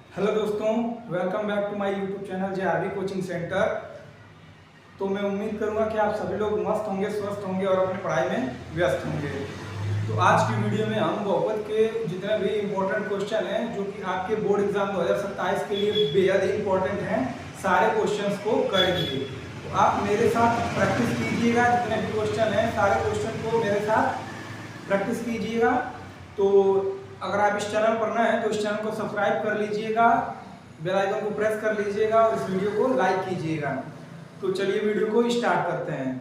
Hello दोस्तों, welcome back to my YouTube channel J coaching centre. तो मैं उम्मीद करूंगा कि आप सभी लोग मस्त होंगे, स्वस्थ होंगे और अपनी पढ़ाई में व्यस्त होंगे। तो आज की वीडियो में हम बहुपद के जितने भी इम्पोर्टेंट क्वेश्चन हैं जो कि आपके बोर्ड एग्जाम 2027 के लिए बेहद इंपॉर्टेंट हैं, सारे क्वेश्चंस को करेंगे। तो आप मेरे साथ प्रैक्टिस कीजिएगा, जितने भी क्वेश्चन हैं सारे क्वेश्चन को मेरे साथ प्रैक्टिस कीजिएगा। तो अगर आप इस चैनल पर नए हैं तो इस चैनल को सब्सक्राइब कर लीजिएगा, बेल आइकन को प्रेस कर लीजिएगा और इस वीडियो को लाइक कीजिएगा। तो चलिए वीडियो को स्टार्ट करते हैं।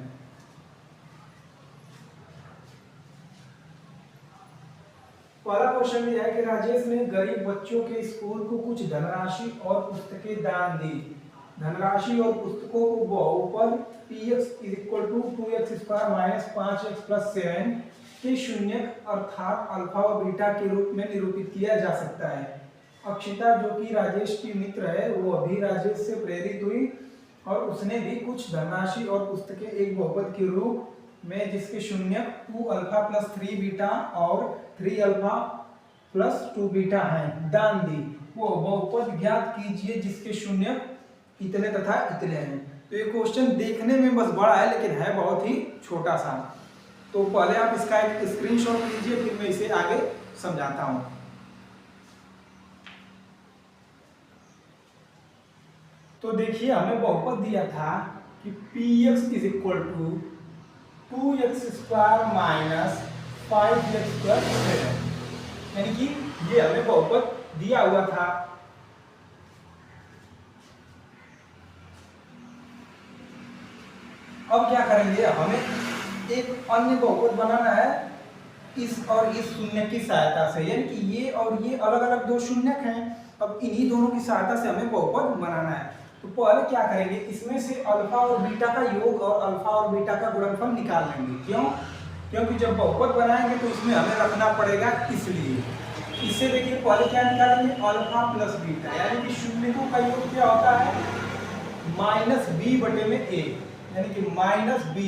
पहला क्वेश्चन ये है कि राजेश ने गरीब बच्चों के स्कूल को कुछ धनराशि और पुस्तकें दान दी। धनराशि और पुस्तकों को बहुपद px = 2x² - 5x + 7 के शून्यक अर्थात अल्फा और बीटा के रूप में निरूपित किया जा सकता है। अक्षिता जो कि राजेश की मित्र है, वो अभी राजेश से प्रेरित हुई और उसने भी कुछ धनराशि और पुस्तकें एक बहुपद के रूप में जिसके शून्यक 2α + 3β और 3α + 2β हैं दान दी। वो बहुपद ज्ञात कीजिए जिसके शून्यक इतने तथा इतने हैं। तो ये क्वेश्चन देखने में बस बड़ा है लेकिन है बहुत ही छोटा सा। तो पहले आप इसका एक स्क्रीनशॉट लीजिए, फिर मैं इसे आगे समझाता हूं। तो देखिए हमें बहुपद दिया था कि px = 2x² - 5x + 7, यानी कि ये हमें बहुपद दिया हुआ था। अब क्या करेंगे, हमें एक अन्य बहुपद बनाना है इस और इस शून्य की सहायता से, यानी कि ये और ये अलग अलग दो शून्यक हैं। अब इन्हीं दोनों की सहायता से हमें बहुपद बनाना है। तो पहले क्या करेंगे, इसमें से अल्फा और बीटा का योग और अल्फा और बीटा का गुणनफल निकाल लेंगे। क्यों? क्योंकि जब बहुपद बनाएंगे तो इसमें हमें रखना पड़ेगा, इसलिए। इससे देखिए पहले क्या निकालेंगे, अल्फा + बीटा, यानी कि शून्यकों का योग क्या होता है -b/a, यानी कि -b।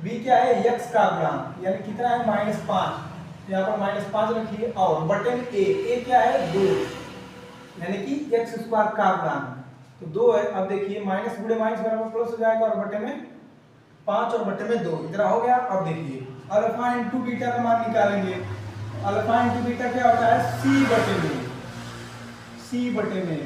b क्या है, x का गुणांक, यानी कितना है -5। यहाँ पर -5 रखिए और बटे में a क्या है 2, यानी कि x² का गुणांक तो 2 है। अब देखिए माइनस गुणे माइनस बराबर प्लस हो जाएगा और बटे में 5 और बटे में 2 इतना हो गया। अब देखिए अल्फा × बीटा का मान निकालेंगे। अल्फा × बीटा क्या होता है, c/में।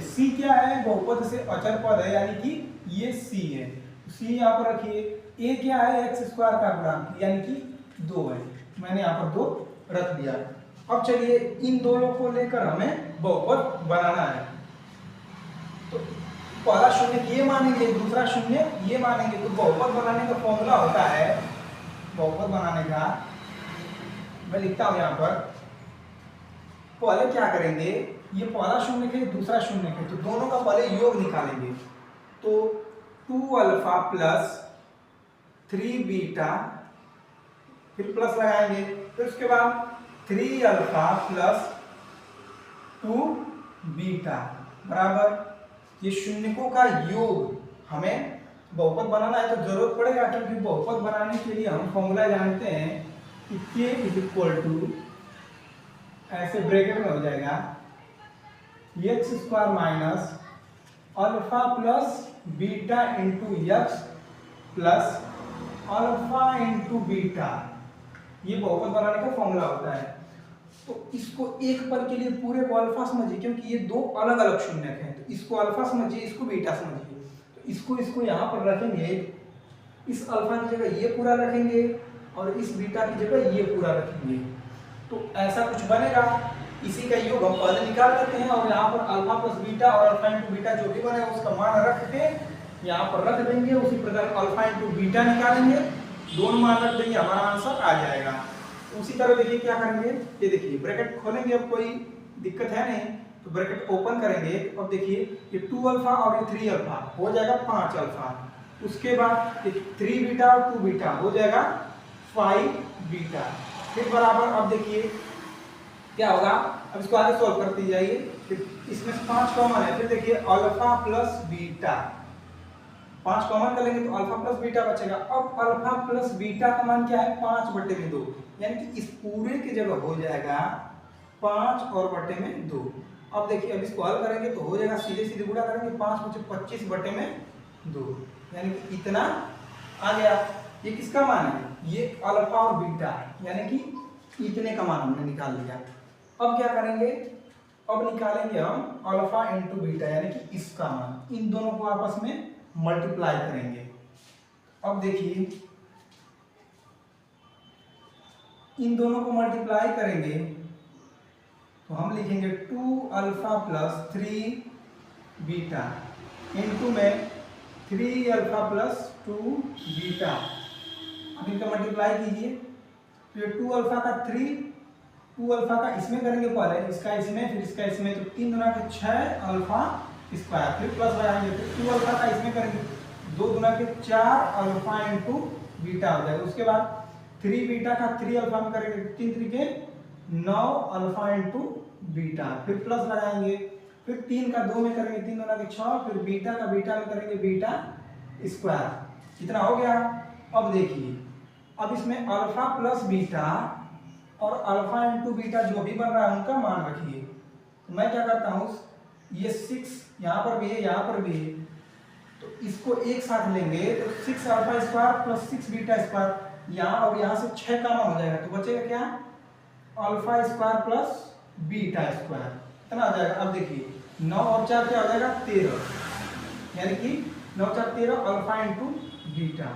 c क्या है, बहुपद से अचर पद है, यानी कि ये c है। c यहाँ पर रखिए। a क्या है, x² का गुणांक, यानी कि 2 है। मैंने यहाँ पर 2 रख दिया। अब चलिए इन दोनों को लेकर हमें बहुपद बनाना है। तो पहला शून्य ये मानेंगे, दूसरा शून्य ये मानेंगे। तो बहुपद बनाने का फॉर्मूला होता है, बहुपद बनाने का मैं लिखता हूं यहाँ पर। पहले क्या करेंगे, ये पहला शून्य है दूसरा शून्य है, तो दोनों का पहले योग निकालेंगे। तो 2α + 3β, फिर प्लस लगाएंगे, फिर उसके बाद 3α + 2β बराबर ये शून्यकों का योग। हमें बहुपद बनाना है तो जरूरत पड़ेगा, क्योंकि बहुपद बनाने के लिए हम फॉर्मूला जानते हैं कि k = ऐसे ब्रैकेट में हो जाएगा x² - alpha + beta × x plus alpha × beta. ये बहुपद बनाने का फॉर्मूला होता है। तो इसको एक पल के लिए पूरे को अल्फा समझिए, क्योंकि ये दो अलग अलग शून्यक हैं। तो इसको अल्फा समझिए, इसको बीटा समझिए। तो इसको यहाँ पर रखेंगे, इस अल्फा की जगह ये पूरा रखेंगे और इस बीटा की जगह ये पूरा रखेंगे। तो ऐसा कुछ बनेगा। इसी का योग हम पहले निकाल लेते हैं और यहाँ पर अल्फा + बीटा और अल्फा × बीटा जो भी बने उसका मान रख के यहाँ पर रख देंगे। उसी प्रकार अल्फा × बीटा निकालेंगे, दोनों मान रख देंगे, हमारा आंसर आ जाएगा। उसी तरह देखिए क्या करेंगे, ये देखिए ब्रैकेट खोलेंगे, अब कोई दिक्कत है नहीं। तो ब्रैकेट ओपन करेंगे, अब देखिए ये 2α और ये 3α हो जाएगा 5α। उसके बाद 3β और 2β हो जाएगा 5β। फिर बराबर, अब देखिए क्या होगा, अब इसको आगे सॉल्व करते जाइए। फिर इसमें से 5 कॉमन है, फिर देखिए अल्फा + बीटा, 5 कॉमन कर लेंगे तो अल्फा + बीटा बचेगा। अब अल्फा + बीटा का मान क्या है, 5/2, यानी कि इस पूरे की जगह हो जाएगा 5 और बटे में 2। अब देखिए अब इसको हल करेंगे तो हो जाएगा, सीधे सीधे गुणा करेंगे 5×25/2, यानी कि इतना आ गया। ये किसका मान है? ये अल्फा और बीटा, यानी कि इतने का मान हमने निकाल लिया। अब क्या करेंगे, अब निकालेंगे हम अल्फा इंटू बीटा, यानी कि इसका मान। इन दोनों को आपस में मल्टीप्लाई करेंगे। अब देखिए इन दोनों को मल्टीप्लाई करेंगे तो हम लिखेंगे 2 अल्फा प्लस 3 बीटा इंटू में 3 अल्फा प्लस 2 बीटा। अब इनका मल्टीप्लाई कीजिए तो ये 2 अल्फा का 3, 2 अल्फा का इसमें करेंगे पहले, इसका इसमें, फिर इसका इसमें, तो 3 दूना के 6 अल्फा स्क्वायर, फिर प्लस लगाएंगे, फिर 2 अल्फा का इसमें करेंगे, 2 दूना के 4 अल्फा इंटू बीटा हो जाएगा। उसके बाद 3 बीटा का 3 अल्फा में करेंगे, 3 3 के 9 अल्फा इंटू बीटा, फिर प्लस लगाएंगे, फिर 3 का 2 में करेंगे, 3 दूना के 6, फिर बीटा का बीटा में करेंगे बीटा स्क्वायर। कितना हो गया? अब देखिए अब इसमें अल्फा प्लस बीटा और अल्फा इंटू बीटा जो भी बन रहा है उनका मान रखिए। तो मैं क्या करता हूँ, ये 6 यहाँ पर भी है, यहाँ पर भी है, तो इसको एक साथ लेंगे तो 6 alpha square plus 6 beta square, यहाँ और यहाँ से 6 का मान हो जाएगा, तो बचेगा क्या? Alpha square plus beta square, इतना आ जाएगा। अब देखिए 9 और 4 क्या हो जाएगा? 13, यानी कि 9 4 13 अल्फा इंटू बीटा।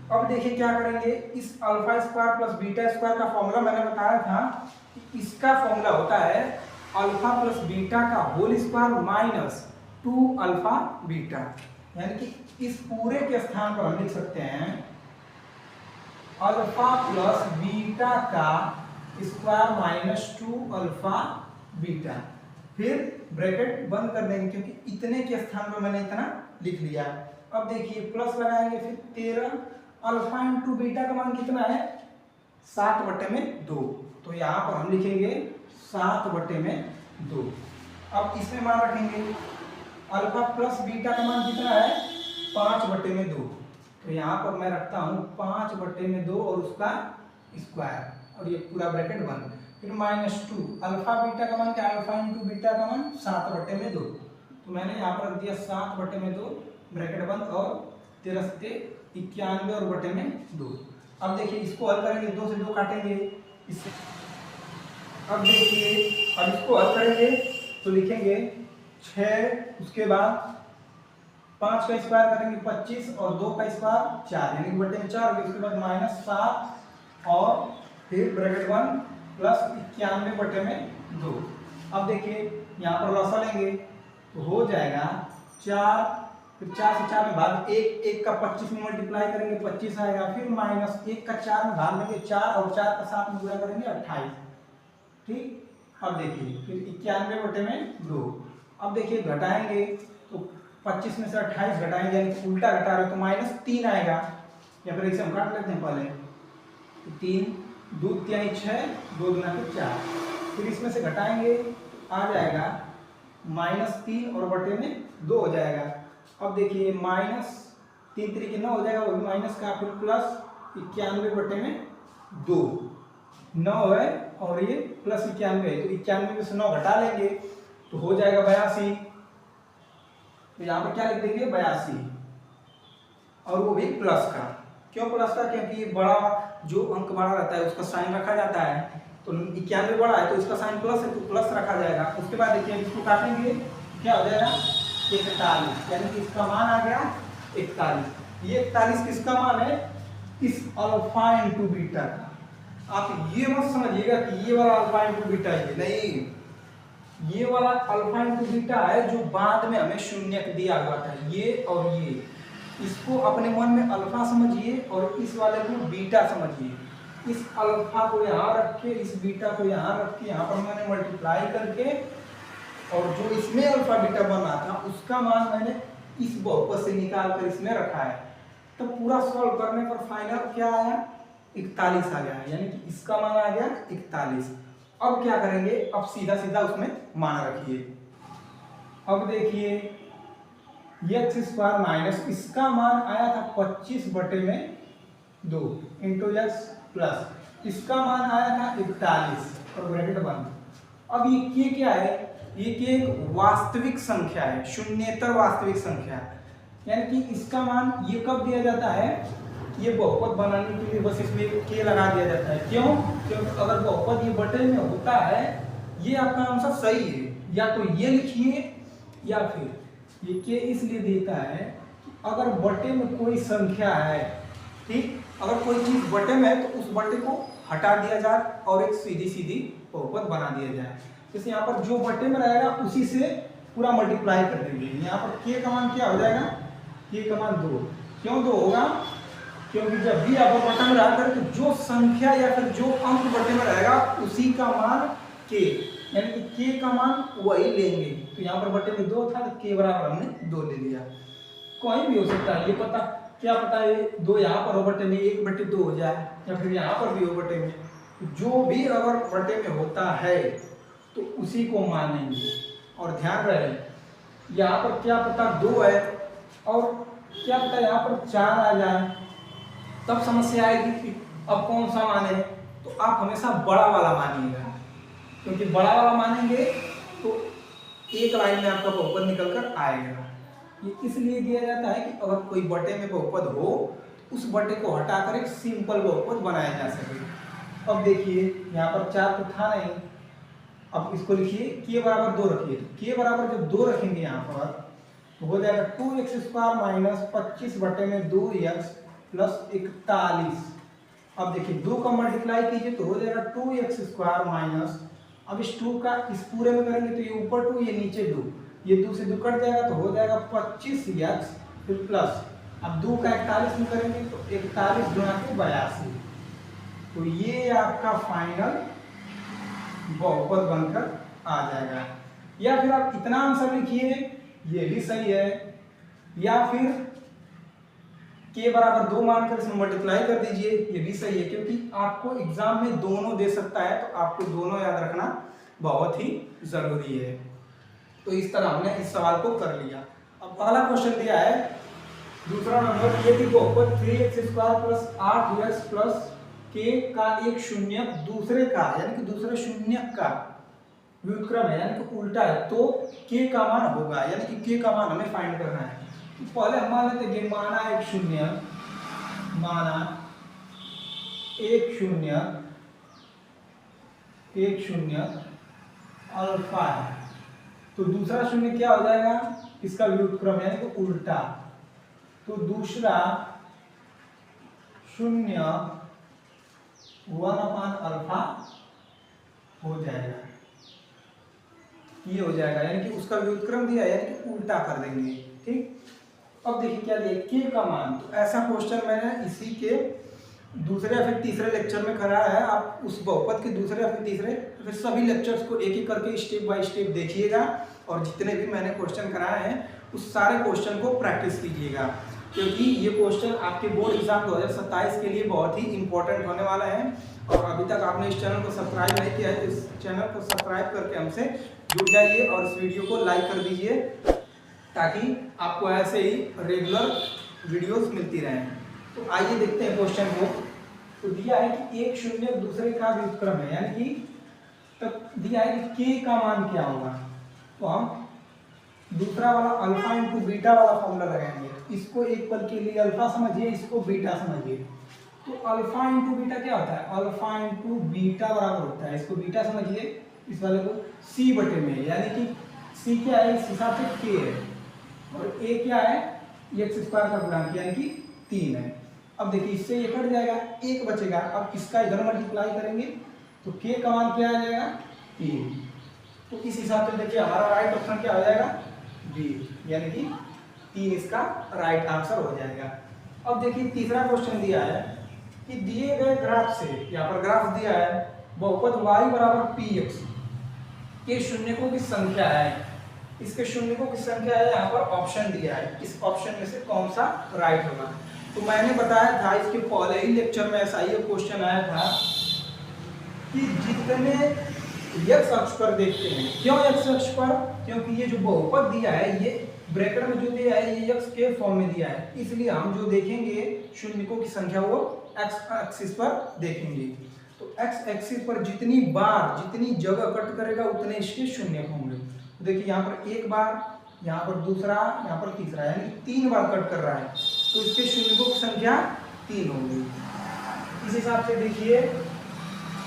अब देखिए क्या करेंगे, इस alpha square plus beta square का फॉर्मूला मैंने बताया था कि इसका फॉर्मूला होता है अल्फा प्लस बीटा का whole square minus 2 alpha beta, यानी कि इस पूरे के स्थान पर हम लिख सकते हैं अल्फा प्लस बीटा का स्क्वायर माइनस 2 अल्फा बीटा, फिर ब्रैकेट बंद कर देंगे क्योंकि इतने के स्थान पर मैंने इतना लिख लिया। अब देखिए प्लस लगाएंगे, फिर 13 अल्फा इंटू बीटा का मान कितना है? 7/2, तो यहाँ पर हम लिखेंगे 7/2। अब इसमें मान रखेंगे अल्फा प्लस बीटा का मान कितना है? 5/2, तो यहाँ पर मैं रखता हूँ 5/2 और उसका स्क्वायर, और ये पूरा ब्रैकेट बंद, फिर -2 अल्फा बीटा का मान क्या? अल्फा इंटू बीटा का मान 7/2, तो मैंने यहाँ पर रख दिया 7/2 ब्रैकेट बंद, और 13 से 91 और बटे में 2। अब देखिए इसको हल करेंगे, 2 से 2 काटेंगे इससे। अब देखिए अब इसको हल करेंगे तो लिखेंगे 6, उसके बाद 5 का स्क्वायर करेंगे 25 और 2 का स्क्वायर 4, यानी कि बटे में 4 होगा। उसके बाद -7 और फिर ब्रैकेट 1 प्लस 91/2। अब देखिए यहाँ पर लॉसा लेंगे तो हो जाएगा 4, फिर 4 से 4 में भाग 1 का 25 में मल्टीप्लाई करेंगे 25 आएगा, फिर -1 का 4 में भाग लेंगे 4 और 4 का 7 में गुणा करेंगे 28। ठीक, अब देखिए फिर 91/2। अब देखिए घटाएंगे तो 25 में से 28 घटाएंगे, यानी कि उल्टा घटा रहे हो तो -3 आएगा, या फिर इसे हम काट लेते हैं पहले, 3 2 3 6 2 दूना के 4, फिर इसमें से घटाएंगे आ जाएगा -3 और बटे में 2 हो जाएगा। अब देखिए -3 3 के 9 हो जाएगा, वो भी माइनस का, फिर प्लस 91/2 9 है और ये प्लस 91 है, तो 91 में से 9 घटा लेंगे तो हो जाएगा 82। तो यहाँ पर क्या लिख देंगे? 82, और वो भी प्लस का। क्यों प्लस का? क्योंकि ये बड़ा जो अंक बड़ा रहता है उसका साइन रखा जाता है, तो 91 बड़ा है तो इसका साइन प्लस है तो प्लस रखा जाएगा। उसके बाद देखिए इसको काटेंगे, क्या हो जाएगा? 41, यानी कि इसका मान आ गया 41। ये 41 किसका मान है? इस अल्फा इंटू बीटा का। आप ये मत समझिएगा कि ये वाला अल्फा इंटू बीटा है, नहीं, ये वाला अल्फा इंटू बीटा है जो बाद में हमें शून्य दिया हुआ था, ये और ये। इसको अपने मन में अल्फा समझिए और इस वाले को बीटा समझिए। इस अल्फा को यहाँ रख के, इस बीटा को यहाँ रख के, यहाँ पर मैंने मल्टीप्लाई करके, और जो इसमें अल्फा बीटा बना था उसका मान मैंने इस बहुपद से निकाल कर इसमें रखा है। तो पूरा सॉल्व करने पर फाइनल क्या आया? 41 आ गया, यानी कि इसका मान आ गया 41। अब क्या करेंगे? अब सीधा सीधा उसमें मान रखिए। अब देखिए x स्क्वायर माइनस इसका मान आया था 25/2 इंटू x प्लस इसका मान आया था 41 और ब्रैकेट बंद। अब ये क्या है? ये कि एक वास्तविक संख्या है, शून्येतर वास्तविक संख्या, यानी कि इसका मान ये कब दिया जाता है, ये बहुपद बनाने के लिए बस इसमें के लगा दिया जाता है। क्यों? क्योंकि अगर बहुपद ये बटे में होता है, ये आपका आंसर सही है, या तो ये लिखिए या फिर ये के इसलिए देता है कि अगर बटे में कोई संख्या है, ठीक, अगर कोई चीज बटे में है तो उस बटे को हटा दिया जाए और एक सीधी सीधी बहुपद बना दिया जाए। जैसे यहाँ पर जो बटे में रहेगा उसी से पूरा मल्टीप्लाई कर देंगे। यहाँ पर के का मान क्या हो जाएगा, के का मान 2। क्यों 2 होगा? क्योंकि जब भी आप बटे में रहा करें तो जो संख्या या फिर जो अंक बटे में रहेगा उसी का मान के, यानी कि के का मान वही लेंगे। तो यहाँ पर बटे में 2 था तो के बराबर हमने 2 ले लिया। कोई भी हो सकता है, ये पता क्या पता है 2 यहाँ पर हो बटे में 1/2 हो जाए, या फिर यहाँ पर भी हो बटे में, जो भी अगर बटे में होता है तो उसी को मानेंगे। और ध्यान रहे यहाँ पर क्या पता 2 है और क्या पता यहाँ पर 4 आ जाए, तब समस्या आएगी कि अब कौन सा माने। तो आप हमेशा बड़ा वाला मानिएगा, क्योंकि बड़ा वाला मानेंगे तो एक लाइन में आपका बहुपद निकल कर आएगा। ये इसलिए दिया जाता है कि अगर कोई बटे में बहुपद हो तो उस बटे को हटाकर एक सिंपल बहुपद बनाया जा सके। अब देखिए यहाँ पर 4 तो था नहीं, अब इसको लिखिए के बराबर 2 रखिए। तो के बराबर जब 2 रखेंगे यहाँ पर तो हो जाएगा 2x² माइनस 25 बटे में 2x प्लस 41। अब देखिए 2 का मल्टीप्लाई कीजिए तो हो जाएगा 2x² माइनस, अब इस 2 का इस पूरे में करेंगे तो ये ऊपर 2 ये नीचे 2, ये 2 से 2 कट जाएगा तो हो जाएगा 25x फिर प्लस, अब 2 का 41 में करेंगे तो 41 गुणा के 82। तो ये आपका फाइनल बहुपद बनकर आ जाएगा। या फिर आप इतना आंसर लिखिए, ये भी सही है, या फिर के बराबर 2 मानकर इसमें मल्टीप्लाई कर दीजिए, ये भी सही है, क्योंकि आपको एग्जाम में दोनों दे सकता है तो आपको दोनों याद रखना बहुत ही जरूरी है। तो इस तरह हमने इस सवाल को कर लिया। अब अगला क्वेश्चन दिया है दूसरा नंबर, ये कि बहुपद 3x² प्लस 8x प्लस के का एक शून्यक दूसरे का, यानी कि दूसरे शून्यक का व्युत्क्रम है, यानी कि उल्टा है, तो के का मान होगा, यानी कि के का मान हमें फाइंड करना है। तो पहले हम मान लेते हैं माना एक शून्यक, माना एक शून्यक अल्फा है, तो दूसरा शून्य क्या हो जाएगा, इसका व्युत्क्रम यानी कि उल्टा, तो दूसरा शून्य 1/अल्फा हो जाएगा, ये हो जाएगा, यानी कि उसका व्युत्क्रम दिया है, यानी कि उल्टा कर देंगे। ठीक, अब देखिए क्या दिया के का मान। तो ऐसा क्वेश्चन मैंने इसी के दूसरे या फिर तीसरे लेक्चर में कराया है। आप उस बहुपद के दूसरे या फिर तीसरे फिर सभी लेक्चर्स को एक एक करके स्टेप बाय स्टेप देखिएगा, और जितने भी मैंने क्वेश्चन कराए हैं उस सारे क्वेश्चन को प्रैक्टिस कीजिएगा, क्योंकि ये क्वेश्चन आपके बोर्ड एग्जाम 2027 के लिए बहुत ही इंपॉर्टेंट होने वाला है। और अभी तक आपने इस चैनल को सब्सक्राइब नहीं किया है तो इस चैनल को सब्सक्राइब करके हमसे जुड़ जाइए और इस वीडियो को लाइक कर दीजिए, ताकि आपको ऐसे ही रेगुलर वीडियोस मिलती रहें। तो आइए देखते हैं क्वेश्चन को। तो दिया है कि एक शून्य दूसरे का व्युत्क्रम है, यानी कि तब दिया है कि के का मान क्या होगा। तो हम दूसरा वाला अल्फा इंटू बीटा वाला फॉर्मूला लगाएंगे। इसको एक पल के लिए अल्फा समझिए, इसको बीटा समझिए। तो अल्फा इंटू बीटा क्या होता है, अल्फा इंटू बीटा बराबर होता है, इसको बीटा समझिए, इस वाले को सी बटे में, यानी कि सी क्या है इस हिसाब से के है, और ए क्या है x² का गुणांक यानी कि 3 है। अब देखिए इससे ये कट जाएगा, 1 बचेगा। अब इसका इधर मल्टीप्लाई करेंगे तो k का मान क्या आ जाएगा 3। तो इस हिसाब से देखिए हमारा राइट ऑप्शन क्या हो जाएगा बी, यानी कि 3 इसका राइट आंसर हो जाएगा। अब देखिए तीसरा क्वेश्चन दिया है कि दिए गए ग्राफ से, यहाँ पर ग्राफ दिया है बहुपद y बराबर px के शून्यकों की संख्या है, इसके शून्यकों की संख्या है, यहाँ पर ऑप्शन दिया है, इस ऑप्शन में से कौन सा राइट होगा। तो मैंने बताया था इसके पहले ही लेक्चर में ऐसा ही क्वेश्चन आया था कि जितने x अक्ष पर देखते हैं, क्यों x अक्ष पर, क्योंकि ये जो बहुपद दिया है ये ब्रैकेट में जो दिया है ये x के फॉर्म में दिया है, इसलिए हम जो देखेंगे शून्यकों की संख्या वो x एक्सिस पर देखेंगे। तो x एक्सिस पर जितनी बार जितनी जगह कट करेगा उतने इसके शून्य होंगे। देखिए यहाँ पर एक बार, यहाँ पर दूसरा, यहाँ पर तीसरा, यानी 3 बार कट कर रहा है, तो इसके शून्यकों की संख्या 3 होगी। इस हिसाब से देखिए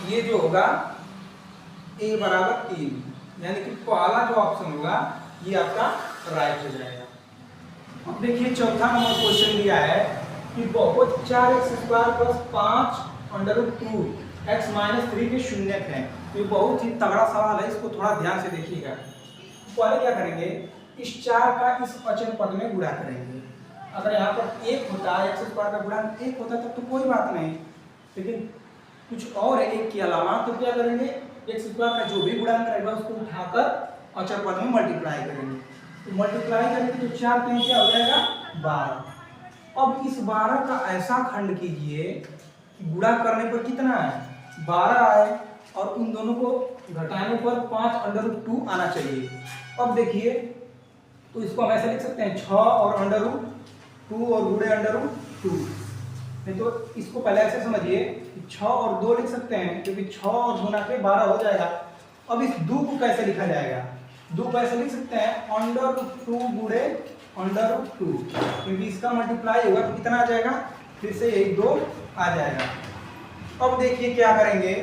ये जो होगा a बराबर 3, यानी कि पहला जो ऑप्शन होगा ये आपका राइट हो जाएगा। अब देखिए चौथा नंबर क्वेश्चन दिया है कि बहुपद 4x² plus 5 under root 2 x minus 3 के शून्यक है। ये बहुत ही तगड़ा सवाल है, इसको थोड़ा ध्यान से देखिएगा। पहले क्या करेंगे, इस 4 का इस अचर पद में गुणा करेंगे। अगर यहाँ पर 1 होता है, x² का गुणा 1 होता तब तो कोई बात नहीं, लेकिन कुछ और है 1 के अलावा, तो क्या करेंगे, x² का जो भी गुणांक रहेगा उसको उठाकर अचर पद में मल्टीप्लाई करेंगे। तो मल्टीप्लाई करेंगे तो 4 3 क्या हो जाएगा 12। अब इस 12 का ऐसा खंड कीजिए कि गुणा करने पर कितना है 12 आए, और उन दोनों को घटाने पर 5 अंडर रूट 2 आना चाहिए। अब देखिए तो इसको हम ऐसे लिख सकते हैं 6 और अंडर रूट 2 और गुणे अंडर रूट 2। नहीं तो इसको पहले ऐसे समझिए कि 6 और 2 लिख सकते हैं, क्योंकि 6 और गुना के 12 हो जाएगा। अब इस 2 को कैसे लिखा जाएगा, 2 को ऐसे लिख सकते हैं अंडर रूट 2 गुणे अंडर रूट 2, क्योंकि इसका मल्टीप्लाई होगा तो कितना आ जाएगा, फिर से 1 2 आ जाएगा। अब देखिए क्या करेंगे,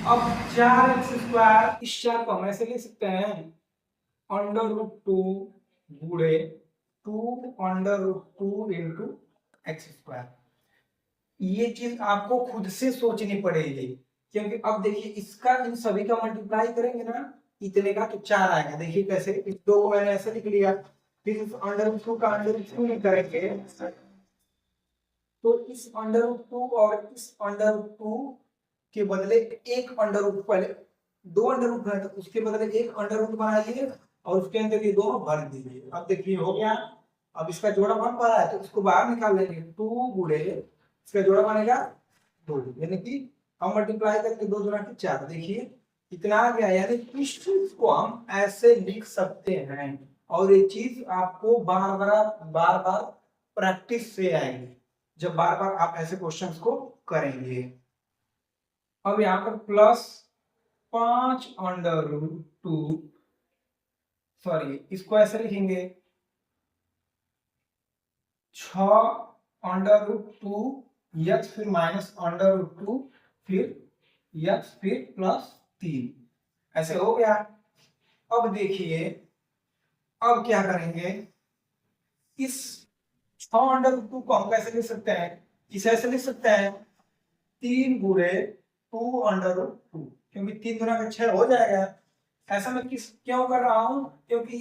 अब 4x², इस 4 को हम ऐसे लिख सकते हैं अंडर रूट 2 गुणे 2 अंडर रूट 2 इंटू x²। ये चीज आपको खुद से सोचनी पड़ेगी, क्योंकि अब देखिए इसका इन सभी का मल्टीप्लाई करेंगे ना, इतने का तो 4 आएगा। देखिए कैसे, इस 2 को मैंने ऐसे लिख लिया, फिर इस अंडर रूट 2 का अंडर रूट 2 में करेंगे, तो इस अंडर रूट 2 और इस अंडर रूट 2 के बदले एक अंडर रूट, पहले 2 अंडर रूट है तो उसके बदले एक अंडर रूट बनाइए और उसके अंदर ये दोनों भर दीजिए। अब देखिए हो गया। अब इसका जोड़ा बन पा रहा है तो इसको बाहर निकाल लेंगे, 2 गुणे इसका जोड़ा बनेगा 2, यानी कि हम मल्टीप्लाई करेंगे 2 गुना के 4। देखिए इतना आ गया, यानी इस चीज को हम ऐसे लिख सकते हैं, और ये चीज आपको बार बार प्रैक्टिस से आएगी जब बार बार आप ऐसे क्वेश्चंस को करेंगे। अब यहाँ पर प्लस 5 अंडर रूट 2, सॉरी इसको ऐसे लिखेंगे 6 अंडर रूट 2 x, फिर माइनस अंडर रूट 2, फिर x, फिर प्लस 3, ऐसे हो गया। अब देखिए अब क्या करेंगे, इस 6 अंडर रूट 2 को हम कैसे लिख सकते हैं, इसे ऐसे लिख सकते हैं 3 गुणे 2 अंडर रूट 2, क्योंकि 3 गुना का 6 हो जाएगा। ऐसा मैं किस क्यों कर रहा हूं, क्योंकि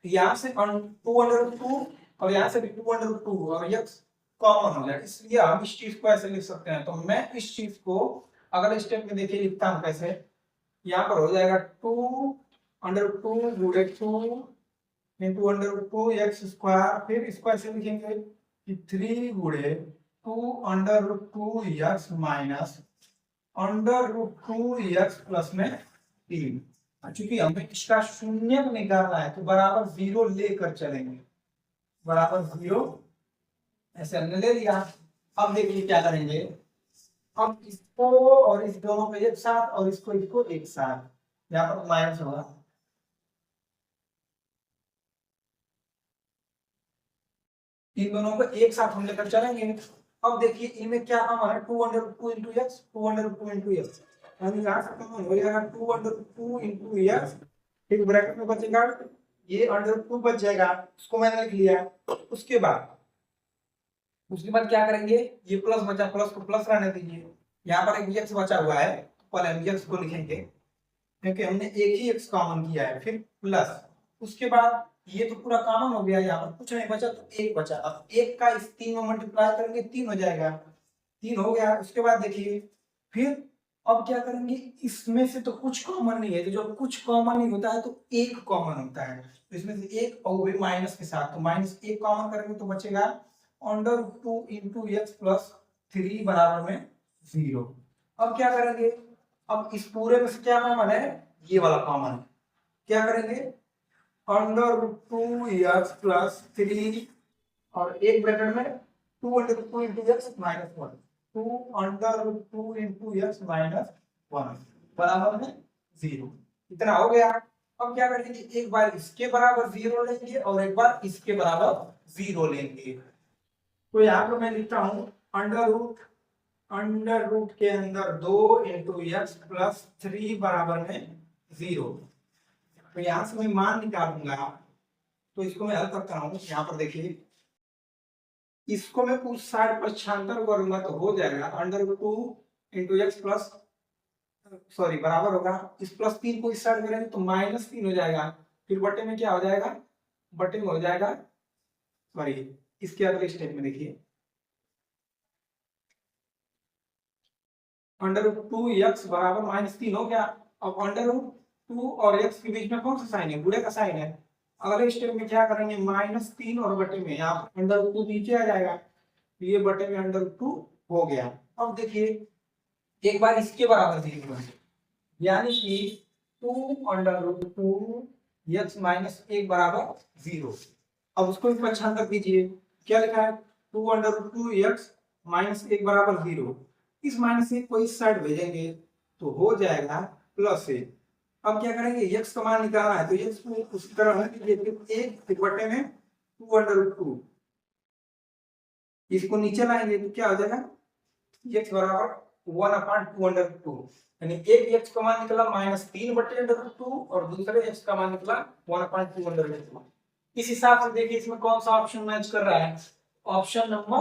यहाँ से 2 अंडर रूट 2 और यहाँ से भी 2 अंडर रूट 2 और x कॉमन हो गया, इसलिए हम इस चीज को ऐसे लिख सकते हैं। तो मैं इस चीज को अगले स्टेप में देखिए लिखता हूं कैसे। यहाँ पर हो जाएगा 2 अंडर रूट 2 गुणे 2 इंटू अंडर रूट 2 x², फिर इसको ऐसे लिखेंगे कि 3 गुणे 2 under root 2 x minus under root 2 x plus में 3। चूंकि हमें इसका शून्य निकालना है तो बराबर 0 लेकर चलेंगे, बराबर 0 ऐसे हमने ले लिया। अब देखिए क्या करेंगे, अब इसको और इस दोनों को एक साथ और इसको एक साथ, यहाँ पर माइनस होगा, इन दोनों को एक साथ हम लेकर चलेंगे। अब देखिए इनमें क्या कॉमन है, 2 under root 2 into x, 2 under root 2 into x, यानी यहाँ से कॉमन हो जाएगा 2 अंडर रूट 2 इंटू एक्स, फिर ब्रैकेट में बचेगा ये अंडर रूट 2 बच जाएगा, उसको मैंने लिख लिया। उसके बाद क्या करेंगे, ये प्लस बचा, प्लस को प्लस रहने दीजिए, यहाँ पर एक एक्स बचा हुआ है, पहले हम एक्स को लिखेंगे क्योंकि हमने एक ही एक्स कॉमन किया है, फिर प्लस, उसके बाद ये तो पूरा कॉमन हो गया, यहाँ पर कुछ नहीं बचा तो एक बचा। अब एक का इस 3 में मल्टीप्लाई करेंगे 3 हो जाएगा, 3 हो गया। उसके बाद देखिए फिर अब क्या करेंगे, इसमें से तो कुछ कॉमन नहीं है, तो जब कुछ कॉमन नहीं होता है तो एक कॉमन होता है, तो इसमें से एक और भी माइनस के साथ, तो माइनस एक कॉमन करेंगे तो बचेगा अंडर 2 इंटू एक्स प्लस 3 बराबर में 0। अब क्या करेंगे, अब इस पूरे में से क्या कॉमन है, ये वाला कॉमन है, क्या करेंगे अंडर 2 एक्स प्लस 3 और एक ब्रैकेट में 2 under 2 into x minus 1, 2 under 2 into x minus 1 बराबर में 0। इतना हो गया। अब क्या करेंगे, एक बार इसके बराबर 0 लेंगे और एक बार इसके बराबर 0 लेंगे। तो यहाँ पर मैं लिखता हूँ अंडर रूट के अंदर 2 × x + 3 बराबर में 0। तो यहाँ से मैं मान निकालूंगा, तो इसको मैं हल करता हूँ। यहाँ पर देखिए, इसको मैं उस साइड पर छांतर करूंगा तो हो जाएगा √2 × x सॉरी बराबर होगा, इस +3 को इस साइड करेंगे तो -3 हो जाएगा। फिर बटे में क्या हो जाएगा, बटे में हो जाएगा, सॉरी इसके अगले स्टेप में देखिए, √2x बराबर -3 हो गया। अब √2 और x के बीच में कौन सा साइन है, गुणे का साइन है। अगले स्टेप में क्या करेंगे, -3 और बटे में यहाँ पर √2 नीचे आ जाएगा, तो ये बटे में √2 हो गया। अब देखिए, एक बार इसके बराबर देखिए, यानी कि 2√2x - 1 बराबर 0। अब उसको भी पहचान कर दीजिए, क्या लिखा है, 2√2x - 1 बराबर 0। इस -1 को इस साइड भेजेंगे तो हो जाएगा +1। अब क्या करेंगे, x का मान निकालना है, तो x को उसी तरह रख दीजिए, 1 बटे में 2√2, इसको नीचे लाएंगे तो क्या हो जाएगा, x बराबर 1/2√2, यानी एक x का मान निकला -3 बटे √2 और दूसरे x का मान निकला 1/2√2। इस हिसाब से देखिए इसमें कौन सा ऑप्शन मैच कर रहा है, ऑप्शन नंबर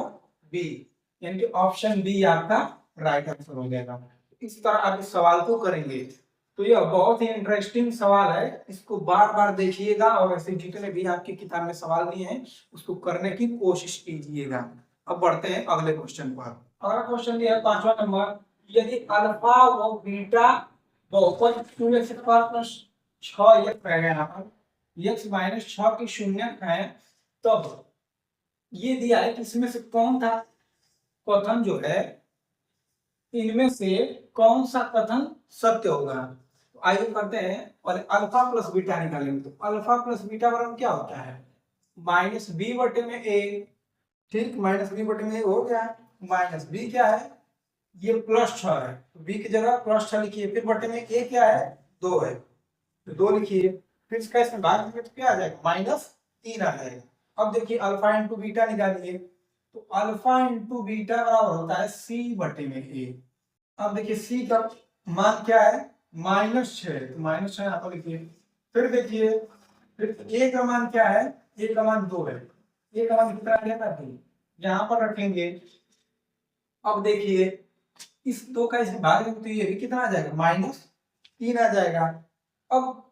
बी, यानी कि ऑप्शन बी आपका राइट आंसर हो जाएगा। इस तरह आप इस सवाल को करेंगे। तो यह बहुत ही इंटरेस्टिंग सवाल है, इसको बार बार देखिएगा और ऐसे जितने भी आपकी किताब में सवाल दिए हैं उसको करने की कोशिश कीजिएगा। अब बढ़ते हैं अगले क्वेश्चन पर। अगला क्वेश्चन ये है 5वां नंबर, यदि अल्फा व बीटा बहुपद 2x² + 6x रहेगा, यहाँ पर x - 6 की शून्यक है, तब ये दिया है कि इसमें से कौन था कथन जो है, इनमें से कौन सा कथन सत्य होगा। तो आइए करते हैं, और अल्फा प्लस बीटा निकालेंगे। तो अल्फा प्लस बीटा बराबर क्या होता है, -b बटे में a, ठीक, -b बटे में a हो गया, माइनस b क्या है, ये +6 है, तो b की जगह +6 लिखिए, फिर बटे में a क्या है, 2 है, तो 2 लिखिए, फिर इसका इसमें भाग देंगे तो क्या आ जाएगा, -3 आ जाएगा। अब देखिए अल्फा इंटू बीटा निकालिए, तो अल्फा इंटू बीटा बराबर होता है c बटे में a। अब देखिए c का मान क्या है, -6, तो -6 यहाँ पर लिखिए। फिर देखिए, फिर a का मान क्या है, a का मान 2 है, a का मान कितना है, यहाँ पर रखेंगे। अब देखिए इस 2 का इसे भाग देंगे तो ये भी कितना आ जाएगा, -3 आ जाएगा। अब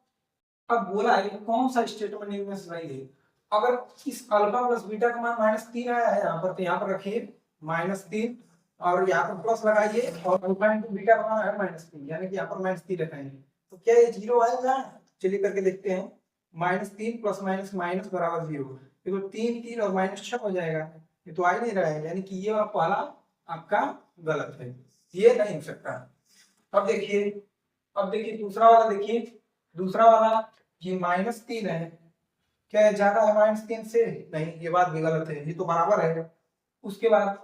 बोला है कि कौन सा स्टेटमेंट इनमें से सही है। अगर इस अल्फा प्लस बीटा का मान -3 आया है यहाँ पर, तो यहाँ पर रखिए -3 और यहाँ पर प्लस लगाइए, और अल्फा इंटू बीटा का मान है -3, यानी कि यहाँ पर -3 रखेंगे, तो क्या ये 0 आएगा, चलिए करके देखते हैं। -3 प्लस माइनस माइनस बराबर 0, देखो 3 3 और -6 हो जाएगा, ये तो आ ही नहीं रहा है, यानी कि ये वाला आपका गलत है, ये नहीं हो सकता। अब देखिए दूसरा वाला, देखिए दूसरा वाला ये -3 है, क्या है ज्यादा है -3 से, नहीं, ये बात भी गलत है, ये तो बराबर है। उसके बाद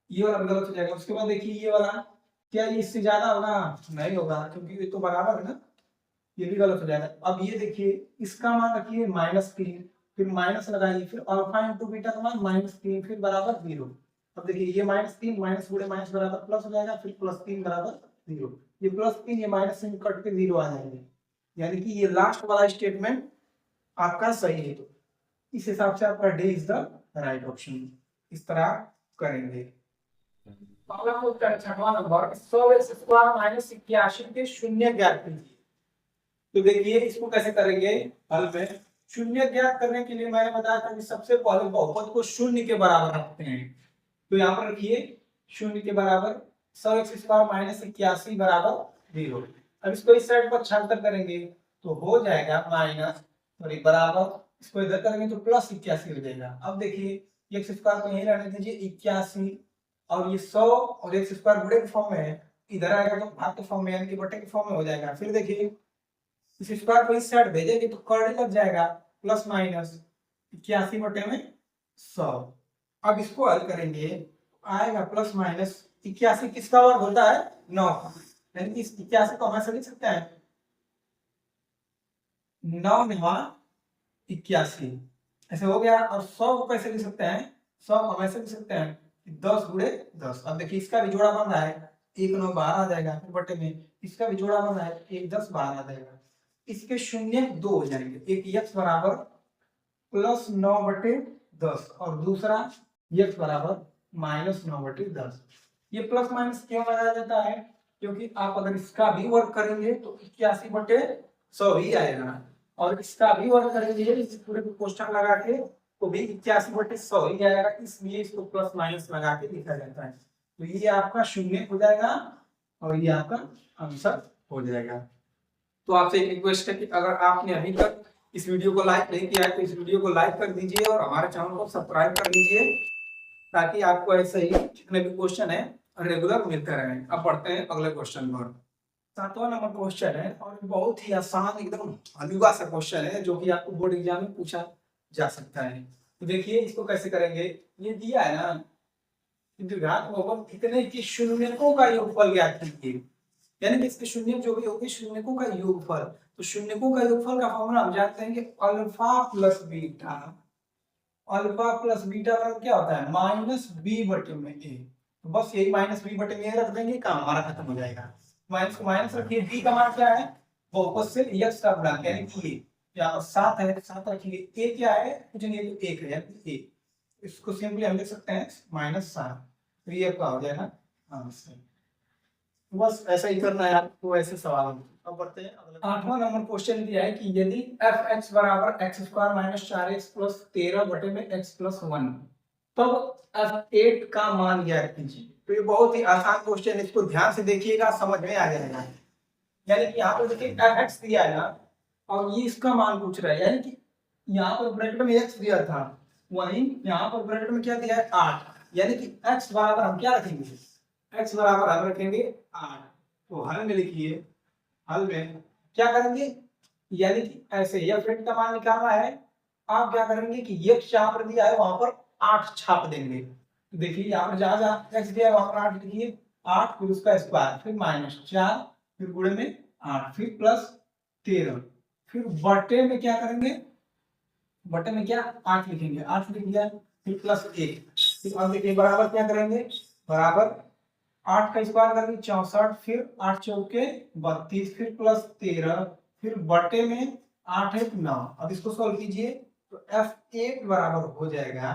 ये वाला गलत हो जाएगा। उसके बाद देखिए ये वाला, क्या ये इससे ज्यादा होगा, नहीं होगा, क्योंकि ये तो बराबर है ना, ये भी गलत हो जाएगा। अब ये देखिए इसका मान रखिए -3, फिर माइनस लगाइए, फिर अल्फा इंटू बीटा का मान -3, फिर बराबर 0। अब देखिए ये -3 माइनस गुणे माइनस बराबर प्लस हो जाएगा, फिर +3 बराबर 0, ये +3 ये माइनस से कट के 0 आ जाएंगे, यानी कि ये लास्ट वाला स्टेटमेंट आपका सही है। तो इस हिसाब से आपका D is the right option. इस तरह करेंगे। अगला क्वेश्चन 6वां नंबर, 100x² - 81 के शून्य ज्ञात कीजिए। तो देखिए इसको कैसे करेंगे हल में। शून्य ज्ञात करने के लिए मैंने बताया था कि सबसे पहले बहुपद को शून्य के बराबर रखते हैं। तो यहाँ पर रखिए शून्य के बराबर 100x² - 81 बराबर 0। अब इसको इस साइड पर छांतर करेंगे तो हो जाएगा बराबर, इसको इधर करेंगे तो +81 हो जाएगा। अब देखिए x² को यहीं रहने दीजिए 81, और ये 100 और x² बड़े के फॉर्म में है, इधर आएगा तो भाग के फॉर्म में, यानी कि बटे के फॉर्म में हो जाएगा। फिर देखिए इस स्क्वायर को इस साइड भेजेंगे तो करने लग जाएगा, +- 81 बटे में 100। अब इसको हल करेंगे, आएगा +-81 किसका वर्ग होता है, 9 का, यानी कि इस 81 को हम ऐसे लिख सकते हैं 9 9 81 ऐसे हो गया। और 100 को कैसे लिख सकते हैं, 100 हम ऐसे लिख सकते हैं 10 गुणे 10। अब देखिए इसका भी जोड़ा बन रहा है, 1 9 12 आ जाएगा, फिर बटे में इसका भी जोड़ा बन रहा है, 1 10 12 आ जाएगा। इसके शून्य 2 हो जाएंगे, एक x बराबर प्लस 9 बटे 10 और दूसरा x बराबर माइनस 9 बटे 10। ये प्लस माइनस क्यों लगाया जाता है, क्योंकि आप अगर इसका भी वर्क करेंगे तो 81 बटे 100 ही आएगा, और इसका भी वर्क करेंगे इस पूरे को क्वेश्चन लगा के तो भी 81 बटे 100 ही आएगा, इसलिए इसको प्लस माइनस लगा के लिखा जाता है। तो ये आपका शून्य हो जाएगा और ये आपका आंसर हो जाएगा। तो आपसे एक रिक्वेस्ट है कि अगर आपने अभी तक इस वीडियो को लाइक नहीं किया है तो इस वीडियो को लाइक कर दीजिए और हमारे चैनल को सब्सक्राइब कर लीजिए, ताकि आपको ऐसे ही जितने भी क्वेश्चन है रेगुलर मिलते रहें। अब बढ़ते हैं अगले क्वेश्चन पर। 7वां नंबर क्वेश्चन है और बहुत ही आसान एकदम हलवा सा क्वेश्चन है जो कि आपको बोर्ड एग्जाम में पूछा जा सकता है। तो देखिए इसको कैसे करेंगे, ये दिया है ना द्विघात बहुपद कितने की शून्यकों का योगफल ज्ञात कीजिए, यानी कि इसके शून्य जो भी होगी शून्यकों का योगफल। तो शून्यकों का योगफल का फॉर्मूला हम जानते हैं कि alpha plus beta, alpha plus beta का क्या होता है माइनस बी बटे में ए। तो बस यही माइनस बी बटे में ए रख देंगे, काम हमारा खत्म हो जाएगा। माइनस को माइनस रखिए, बी का मान क्या है बहुपद से यक्स का गुणक यानी कि ए, यहाँ 7 है 7 रखिए, ए क्या है कुछ नहीं तो 1 है यानी ए, इसको सिंपली हम लिख सकते हैं -7। तो ये आपका हो जाएगा आंसर। बस ऐसा ही करना है आपको ऐसे सवाल। अब बढ़ते हैं अगले। 8वां नंबर क्वेश्चन दिया है कि यदि fx बराबर x square minus 4x plus 13 बटे में x प्लस 1 तब f8 का मान ज्ञात कीजिए। तो ये बहुत ही आसान क्वेश्चन है, इसको ध्यान से देखिएगा समझ में आ जाएगा। यानी कि यहाँ पर देखिए fx दिया है ना और ये इसका मान पूछ रहा है, यानी कि यहाँ पर ब्रैकेट में x दिया था, वहीं यहाँ पर ब्रैकेट में क्या दिया है 8, यानी कि x बराबर हम क्या रखेंगे, x बराबर हम रखेंगे 8। तो हल में लिखिए, हल में क्या करेंगे, यानी कि ऐसे f8 का मान निकालना है, आप क्या करेंगे कि x जहां पर दिया है वहां पर 8 छाप देंगे। तो देखिए यहाँ पर जहां जहां x दिया है वहां पर 8 लिखिए, 8 फिर उसका स्क्वायर फिर -4 फिर गुणे में 8 फिर प्लस 13 फिर बटे में क्या करेंगे, बटे में क्या 8 लिखेंगे, 8 लिख दिया फिर प्लस 1 फिर अब देखिए बराबर क्या करेंगे, बराबर 8 का स्क्वायर करेंगे 64 फिर 8 चौके 32 फिर प्लस 13 फिर बटे में 8 है 9। अब इसको सॉल्व कीजिए तो f8 बराबर हो जाएगा,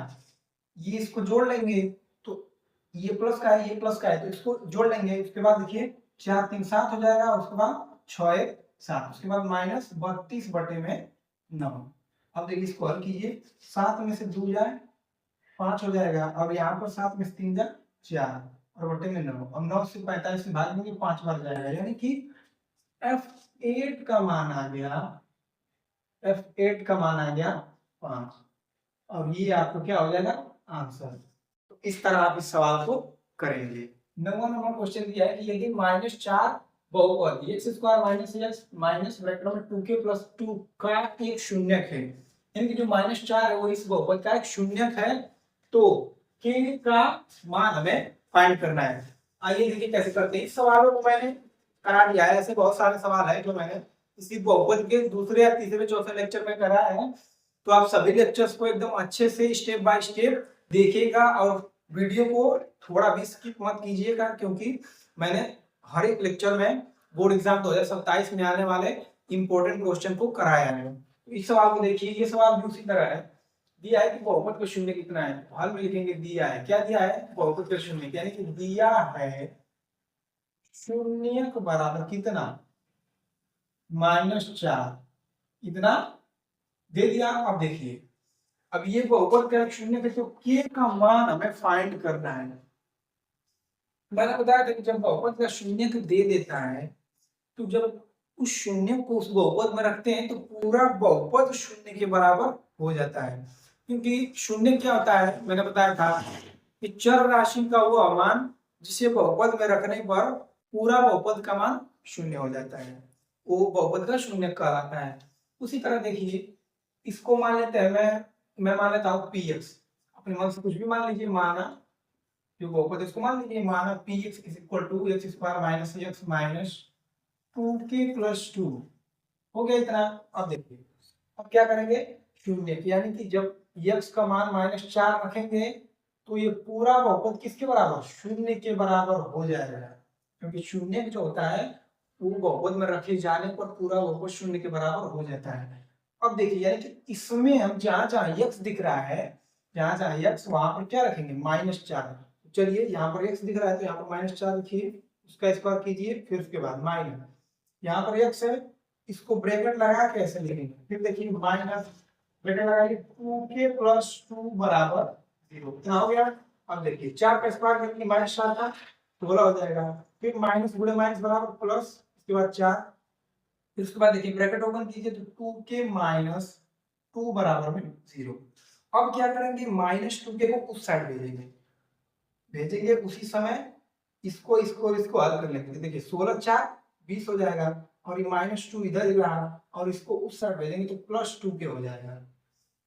ये इसको जोड़ लेंगे तो ये प्लस का है ये प्लस का है तो इसको जोड़ लेंगे, उसके बाद देखिए 4 3 7 हो जाएगा, उसके बाद 6 1 7, उसके बाद माइनस 32 बटे में 9। अब देखिए इसको हल कीजिए, 7 में से 2 जाए 5 हो जाएगा, अब यहाँ पर 7 में से 3 जाए 4 और बटे में 9। अब 9 से 45 से भाग देंगे 5 बार जाएगा, यानी कि f8 का मान आ गया, f8 का मान आ गया 5 और ये आपको क्या हो जाएगा आंसर। तो इस तरह आप इस सवाल को करेंगे। 9वां नंबर क्वेश्चन दिया है कि यदि -4 बहुपद x square minus x minus bracket में 2k प्लस 2 का एक शून्यक है, यानी कि जो -4 है वो इस बहुपद का एक शून्यक है, तो k का मान हमें फाइंड करना है। आइए देखिए कैसे करते हैं। इस सवालों को मैंने करा दिया है, ऐसे बहुत सारे सवाल है जो मैंने इसी बहुपद के दूसरे या तीसरे चौथे लेक्चर में करा है, तो आप सभी लेक्चर्स को एकदम अच्छे से स्टेप बाय स्टेप देखिएगा और वीडियो को थोड़ा भी स्किप मत कीजिएगा, क्योंकि मैंने हर एक लेक्चर में बोर्ड एग्जाम 2027 में आने वाले इंपॉर्टेंट क्वेश्चन को कराया है। तो इस सवाल को देखिए, ये सवाल भी उसी तरह है, दिया है कि बहुपद का शून्य कितना है, हल में लिखेंगे दिया है, क्या दिया है बहुपद का शून्य, यानी कि दिया है शून्य बराबर कितना -4 इतना दे दिया। अब देखिए अब ये बहुपद का शून्य है तो k का मान हमें फाइंड करना है। मैंने बताया था कि जब बहुपद का शून्य दे देता है तो जब उस शून्य को उस बहुपद में रखते हैं तो पूरा बहुपद शून्य के बराबर हो जाता है, क्योंकि शून्य क्या होता है मैंने बताया था कि चर राशि का वो मान जिसे बहुपद में रखने पर पूरा बहुपद का मान शून्य हो जाता है, वो बहुपद का शून्य कहलाता है। उसी तरह देखिए इसको मान लेते हैं, मैं मान लेता हूँ px, अपने मन से कुछ भी मान लीजिए, माना जो बहुपद इसको मान लीजिए, माना px is equal to x square minus x minus 2k plus 2 हो गया इतना। अब देखिए अब क्या करेंगे, शून्य यानी कि जब x का मान -4 रखेंगे तो ये पूरा बहुपद किसके बराबर, शून्य के बराबर हो जाएगा, क्योंकि शून्य जो होता है वो बहुपद में रखे जाने पर पूरा बहुपद शून्य के बराबर हो जाता है। अब देखिए यानी कि इसमें हम जहां जहां x दिख रहा है, जहां जहां x वहां पर क्या रखेंगे, -4। चलिए यहाँ पर x दिख रहा है तो यहाँ पर -4 लिखिए, उसका स्क्वायर कीजिए, फिर उसके बाद माइनस, यहाँ पर x है, इसको ब्रैकेट लगा के ऐसे लिखेंगे, फिर देखिए माइनस ब्रैकेट लगाइए 2k + 2 बराबर 0, कितना हो गया। अब देखिए 4 का स्क्वायर करके -4 था 16 हो जाएगा, फिर माइनस गुणे माइनस बराबर प्लस, उसके बाद 4, फिर उसके बाद देखिए ब्रैकेट ओपन कीजिए तो 2k - 2 बराबर में 0। अब क्या करेंगे, -2k को उस साइड भेजेंगे उसी समय इसको हल कर लेंगे। देखिए 16 4 20 हो जाएगा, और ये -2 इधर ही रहा, और इसको उस साइड भेजेंगे तो +2k हो जाएगा।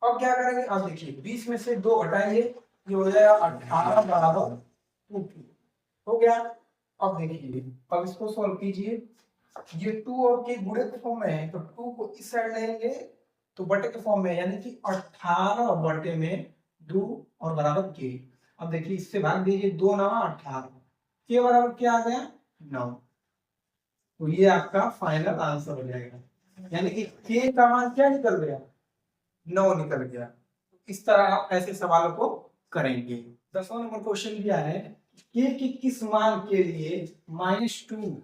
अब क्या करेंगे, अब देखिए 20 में से 2 हटाइए, ये हो जाएगा 18 बराबर 2k, हो गया। अब देखिए अब इसको सॉल्व कीजिए, ये 2 और k गुणे के फॉर्म में है तो 2 को इस साइड लेंगे तो बटे के फॉर्म में, यानी कि 18 बटे में 2 और बराबर k। अब देखिए इससे भाग दीजिए, 2 9 18, k बराबर क्या आ गया 9। तो ये आपका फाइनल आंसर हो जाएगा, यानी कि k का मान क्या निकल गया, 9 निकल गया। इस तरह आप ऐसे सवालों को करेंगे। 10वां नंबर क्वेश्चन दिया है, k के किस मान के लिए -2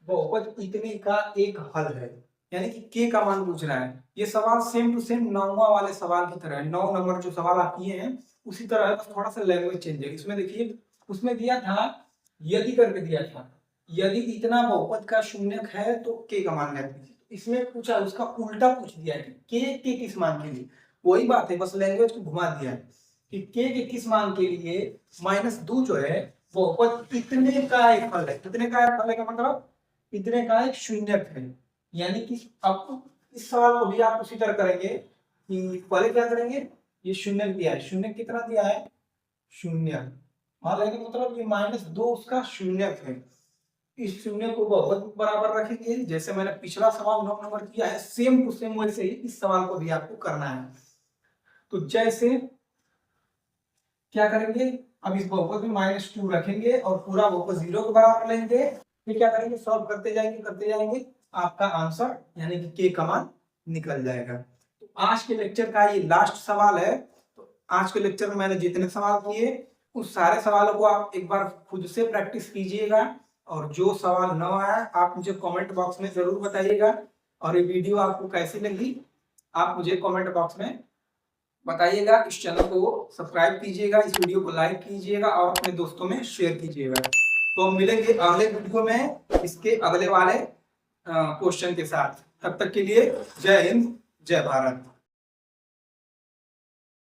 बहुपद इतने का एक हल है, यानी कि k का मान पूछ रहा है। ये सवाल सेम टू सेम 9वां वाले सवाल की तरह है, 9 नंबर जो सवाल आप किए हैं उसी तरह है, बस थोड़ा सा लैंग्वेज चेंज है। इसमें देखिए उसमें दिया था यदि करके दिया था, यदि इतना बहुपद का शून्यक है तो k का मान ज्ञात कीजिए। इसमें पूछा उसका उल्टा पूछ दिया है कि k के किस मान के लिए, वही बात है बस लैंग्वेज को घुमा दिया है कि k के किस मान के लिए -2 जो है बहुपद इतने का एक हल है। कितने का एक हल है का मतलब इतने का एक शून्यक है, यानी कि अब इस सवाल को भी आप उसी तरह करेंगे कि पहले क्या करेंगे, ये शून्यक दिया है, शून्यक कितना दिया है, शून्यक, मान लेंगे मतलब ये -2 उसका शून्यक है। इस शून्य को बहुपद बराबर रखेंगे, जैसे मैंने पिछला सवाल 9 नंबर किया है सेम टू सेम वैसे ही इस सवाल को भी आपको करना है। तो जैसे क्या करेंगे, अब इस बहुपद में -2 रखेंगे और पूरा बहुपद 0 के बराबर लेंगे, फिर क्या करेंगे, सॉल्व करते जाएंगे, आपका आंसर यानी कि k का मान निकल जाएगा। तो आज के लेक्चर का ये लास्ट सवाल है। तो आज के लेक्चर में मैंने जितने सवाल किए उस सारे सवालों को आप एक बार खुद से प्रैक्टिस कीजिएगा, और जो सवाल न आया आप मुझे कमेंट बॉक्स में जरूर बताइएगा, और ये वीडियो आपको कैसी लगी आप मुझे कमेंट बॉक्स में बताइएगा। इस चैनल को सब्सक्राइब कीजिएगा, इस वीडियो को लाइक कीजिएगा और अपने दोस्तों में शेयर कीजिएगा। तो हम मिलेंगे अगले वीडियो में इसके अगले वाले क्वेश्चन के साथ। तब तक के लिए जय हिंद, जय भारत।